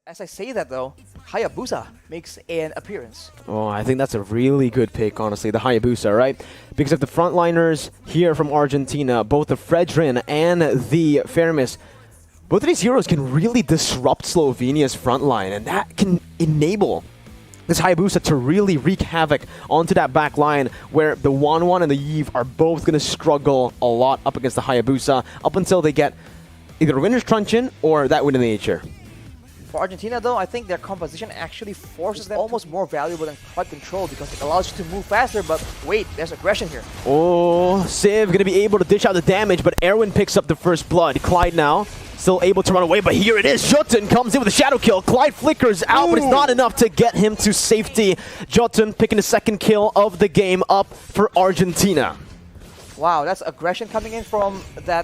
As I say that though, Hayabusa makes an appearance. Oh, I think that's a really good pick, honestly, the Hayabusa, right? Because if the frontliners here from Argentina, both the Fredrin and the Fermis, both of these heroes can really disrupt Slovenia's frontline, and that can enable this Hayabusa to really wreak havoc onto that back line where the 1-1 and the Eve are both going to struggle a lot up against the Hayabusa up until they get either Winner's Truncheon or that Wind of Nature. For Argentina though, I think their composition actually forces them almost more valuable than card control because it allows you to move faster, but wait, there's aggression here. Oh, Civ going to be able to dish out the damage, but Erwin picks up the first blood. Clyde now still able to run away, but here it is. Jotun comes in with a shadow kill. Clyde flickers out, but it's not enough to get him to safety. Jotun picking the second kill of the game up for Argentina. Wow, that's aggression coming in from the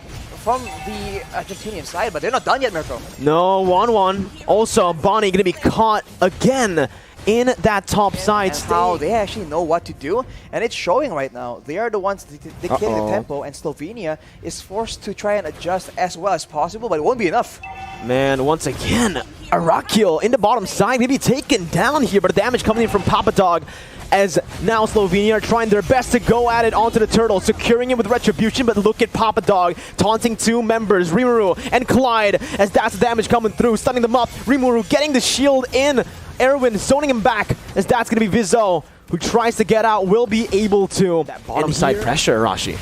Argentinian side, but they're not done yet, Mirko. No, 1-1. Also, Bonnie going to be caught again in that top side. And how they actually know what to do, and it's showing right now. They are the ones dictating the tempo, and Slovenia is forced to try and adjust as well as possible, but it won't be enough. Man, once again, Arakil in the bottom side, maybe taken down here, but the damage coming in from Papadog, as now Slovenia are trying their best to go at it onto the turtle, securing it with Retribution, but look at Papadog taunting two members, Rimuru and Clyde, as that's the damage coming through, stunning them up. Rimuru getting the shield in, Erwin zoning him back, as that's going to be Vizo, who tries to get out, will be able to. That bottom side pressure, Rashi.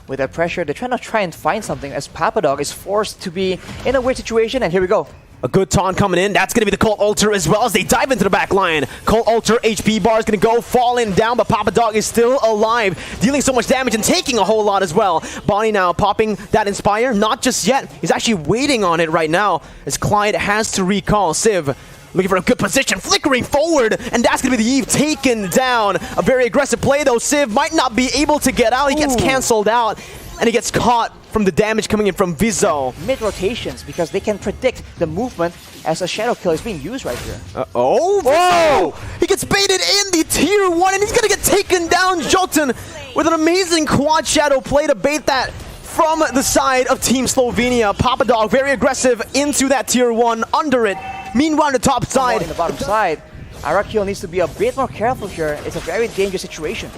With that pressure, they're trying to find something, as Papadog is forced to be in a weird situation, and here we go. A good taunt coming in. That's going to be the Cult Altar as well as they dive into the back line. Cult Altar HP bar is going to go falling down, but Papadog is still alive, dealing so much damage and taking a whole lot as well. Bonnie now popping that Inspire. Not just yet. He's actually waiting on it right now as Clyde has to recall. Civ looking for a good position, flickering forward, and that's going to be the Eve taken down. A very aggressive play though. Civ might not be able to get out. He gets cancelled out, and he gets caught from the damage coming in from Vizo. Mid-rotations, because they can predict the movement as a shadow kill is being used right here. Whoa! He gets baited in the tier 1, and he's going to get taken down. Jotun with an amazing quad shadow play to bait that from the side of Team Slovenia. Papadog very aggressive into that tier 1, under it. Meanwhile, on the top side. In the bottom side, Arakil needs to be a bit more careful here. It's a very dangerous situation.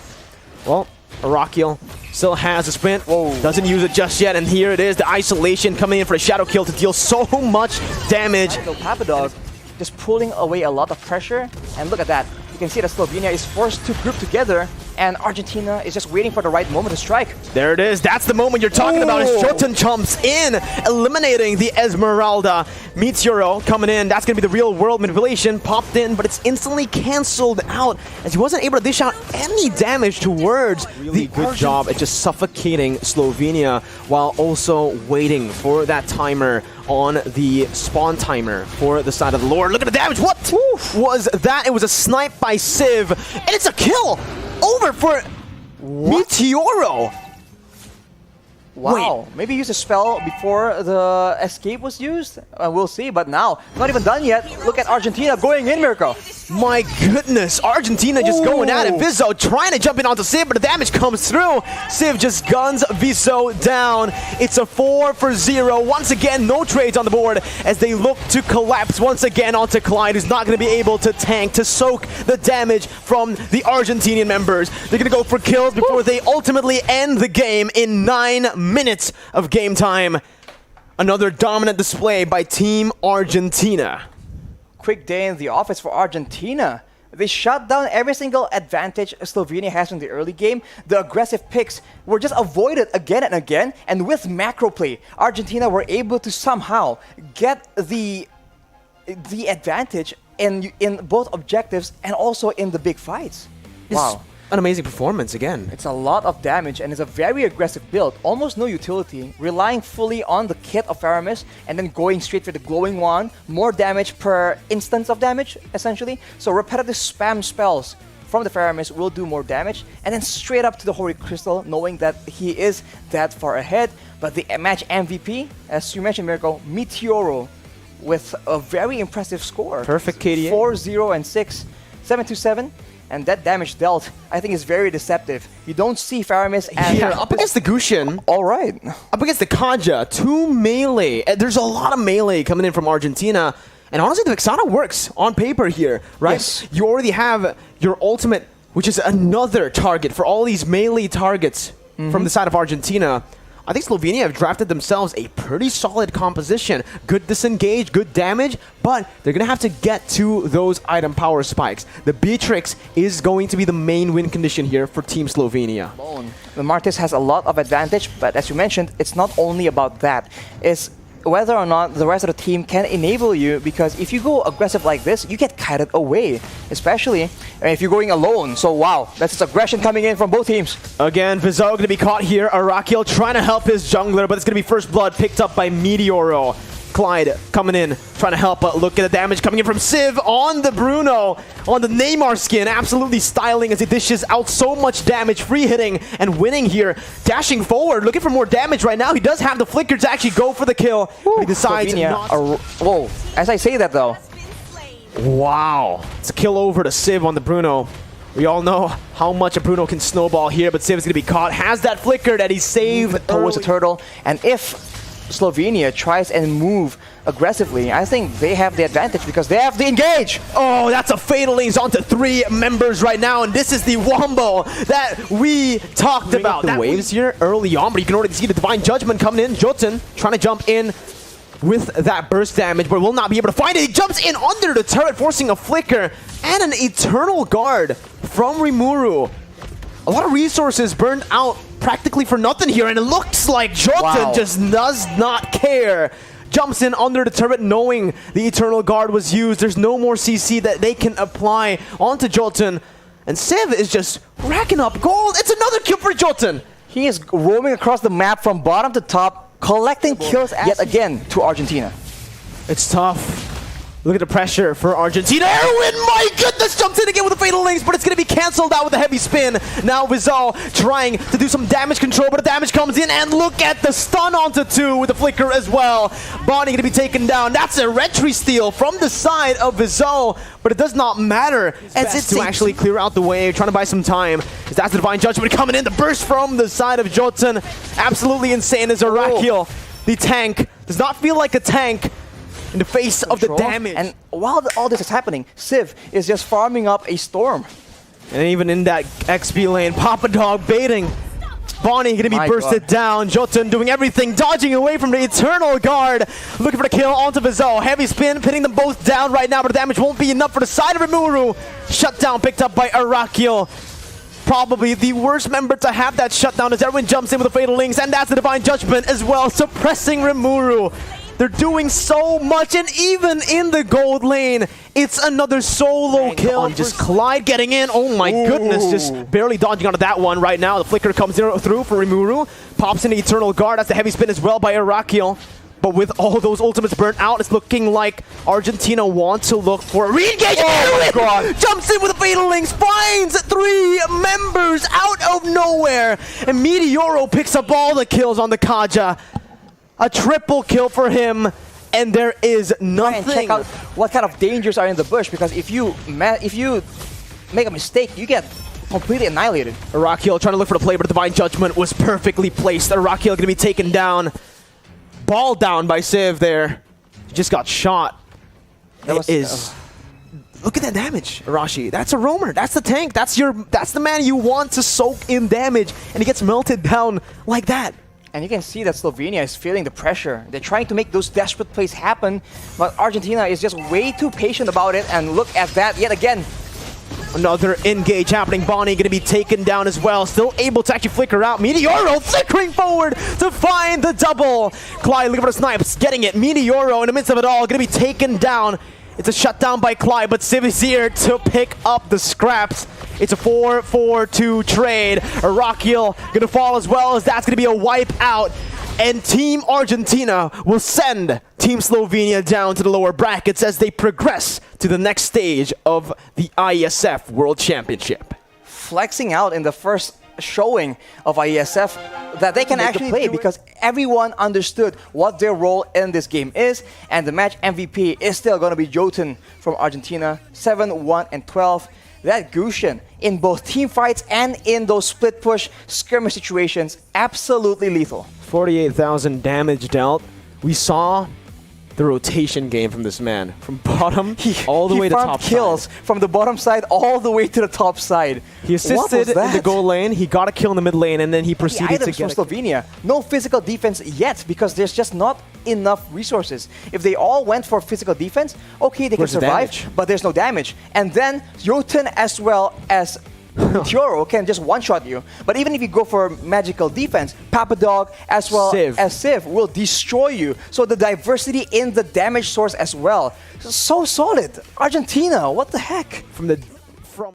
Well, Arakil still has a sprint. Doesn't use it just yet, and here it is, the isolation coming in for a shadow kill to deal so much damage. So Papadog just pulling away a lot of pressure, and look at that. You can see that Slovenia is forced to group together, and Argentina is just waiting for the right moment to strike. There it is. That's the moment you're talking about as Jotun jumps in, eliminating the Esmeralda. Meteoro coming in. That's going to be the real world manipulation. Popped in, but it's instantly cancelled out as he wasn't able to dish out any damage towards the good job at just suffocating Slovenia while also waiting for that timer on the spawn timer for the side of the Lord. Look at the damage. What was that? It was a snipe by Civ, and it's a kill over for Meteoro. Wow, maybe use a spell before the escape was used? We'll see, but now, not even done yet. Look at Argentina going in, Mirko. My goodness, Argentina just going at it. Vizo trying to jump in onto Civ, but the damage comes through. Civ just guns Vizo down. It's a 4-0. Once again, no trades on the board as they look to collapse once again onto Clyde, who's not going to be able to tank, to soak the damage from the Argentinian members. They're going to go for kills before they ultimately end the game in 9 minutes of game time. Another dominant display by Team Argentina. Quick day in the office for Argentina. They shut down every single advantage Slovenia has in the early game. The aggressive picks were just avoided again and again, and with macro play, Argentina were able to somehow get the advantage in both objectives and also in the big fights. Wow. An amazing performance again. It's a lot of damage, and it's a very aggressive build. Almost no utility, relying fully on the kit of Aramis, and then going straight for the glowing wand. More damage per instance of damage, essentially. So repetitive spam spells from the Aramis will do more damage, and then straight up to the Holy Crystal, knowing that he is that far ahead. But the match MVP, as you mentioned, Mirko, Meteoro, with a very impressive score. Perfect KDA. 4-0 and 6, 7-7. And that damage dealt, I think, is very deceptive. You don't see Faramis and... Yeah, up against the Gushin. All right. Up against the Kaja, 2 melee. There's a lot of melee coming in from Argentina. And honestly, the Vexana works on paper here, right? Yes. You already have your ultimate, which is another target for all these melee targets from the side of Argentina. I think Slovenia have drafted themselves a pretty solid composition. Good disengage, good damage, but they're going to have to get to those item power spikes. The Beatrix is going to be the main win condition here for Team Slovenia. The Martis has a lot of advantage, but as you mentioned, it's not only about that. It's whether or not the rest of the team can enable you, because if you go aggressive like this, you get kited away, especially if you're going alone. So wow, that's just aggression coming in from both teams. Again, Vizzo going to be caught here. Arakiel trying to help his jungler, but it's going to be first blood picked up by Meteoro. Clyde coming in, trying to help, but look at the damage coming in from Civ on the Bruno, on the Neymar skin, absolutely styling as he dishes out so much damage, free hitting and winning here, dashing forward, looking for more damage right now. He does have the flicker to actually go for the kill. He decides not. Whoa, as I say that though. Wow, it's a kill over to Civ on the Bruno. We all know how much a Bruno can snowball here, but Civ is going to be caught, has that flicker that he saved towards the turtle, and if Slovenia tries and move aggressively, I think they have the advantage because they have the engage. Oh, that's a fatal links onto 3 members right now, and this is the wombo that we talked about. The waves here early on, but you can already see the Divine Judgment coming in. Jotun trying to jump in with that burst damage, but will not be able to find it. He jumps in under the turret, forcing a flicker and an Eternal Guard from Rimuru. A lot of resources burned out practically for nothing here, and it looks like Jotun just does not care. Jumps in under the turret knowing the Eternal Guard was used. There's no more CC that they can apply onto Jotun. And Civ is just racking up gold. It's another kill for Jotun. He is roaming across the map from bottom to top, collecting kills yet again to Argentina. It's tough. Look at the pressure for Argentina. Erwin, my goodness, jumps in again with a fatal links, but it's going to be cancelled out with a heavy spin. Now Vizal trying to do some damage control, but the damage comes in, and look at the stun onto 2 with the flicker as well. Bonnie going to be taken down. That's a retry steal from the side of Vizal, but it does not matter as it's to actually clear out the way, trying to buy some time. That's the Divine Judgment coming in. The burst from the side of Jotun. Absolutely insane as Arakiel. The tank does not feel like a tank in the face of the damage. And while all this is happening, Civ is just farming up a storm. And even in that XP lane, Papa Dog baiting. Bonnie going to be bursted down. Jotun doing everything, dodging away from the Eternal Guard. Looking for the kill onto Vizal. Heavy spin, pinning them both down right now, but the damage won't be enough for the side of Rimuru. Shutdown picked up by Arakiel. Probably the worst member to have that shutdown as everyone jumps in with the fatal links, and that's the Divine Judgment as well, suppressing Rimuru. They're doing so much, and even in the gold lane, it's another solo kill. Just Clyde getting in. Oh my goodness, just barely dodging onto that one right now. The flicker comes through for Rimuru. Pops in the Eternal Guard. That's the heavy spin as well by Arakiel. But with all those ultimates burnt out, it's looking like Argentina want to look for a re-engage. Oh my God. Jumps in with the fatal links, finds 3 members out of nowhere. And Meteoro picks up all the kills on the Kaja. A triple kill for him, and there is nothing. And check out what kind of dangers are in the bush, because if you make a mistake, you get completely annihilated. Arakiel trying to look for the play, but the Divine Judgment was perfectly placed. Arakiel going to be taken down. Ball down by Civ there. He just got shot. Look at that damage, Arashi. That's a roamer. That's the tank. That's the man you want to soak in damage, and he gets melted down like that. And you can see that Slovenia is feeling the pressure. They're trying to make those desperate plays happen, but Argentina is just way too patient about it, and look at that yet again. Another engage happening. Bonnie going to be taken down as well. Still able to actually flicker out. Meteoro flickering forward to find the double. Clyde looking for the snipes. Getting it. Meteoro in the midst of it all going to be taken down. It's a shutdown by Clyde, but Civ is here to pick up the scraps. It's a 4-4-2 trade. Arakiel going to fall as well, as that's going to be a wipe out. And Team Argentina will send Team Slovenia down to the lower brackets as they progress to the next stage of the IESF World Championship. Flexing out in the first showing of IESF that they can actually play, because everyone understood what their role in this game is, and the match MVP is still going to be Jotun from Argentina, 7-1 and 12. That Gushin in both team fights and in those split push skirmish situations, absolutely lethal. 48,000 damage dealt. We saw the rotation game from this man. From bottom all the way to top kills side. from the bottom side all the way to the top side. He assisted in the goal lane, he got a kill in the mid lane, and then he proceeded to get from Slovenia. No physical defense yet because there's just not enough resources. If they all went for physical defense, okay, they can survive, but there's no damage. And then Jotun as well as Meteoro can just one-shot you. But even if you go for magical defense, Papadog as well as Civ will destroy you. So the diversity in the damage source as well. So solid. Argentina, what the heck? From the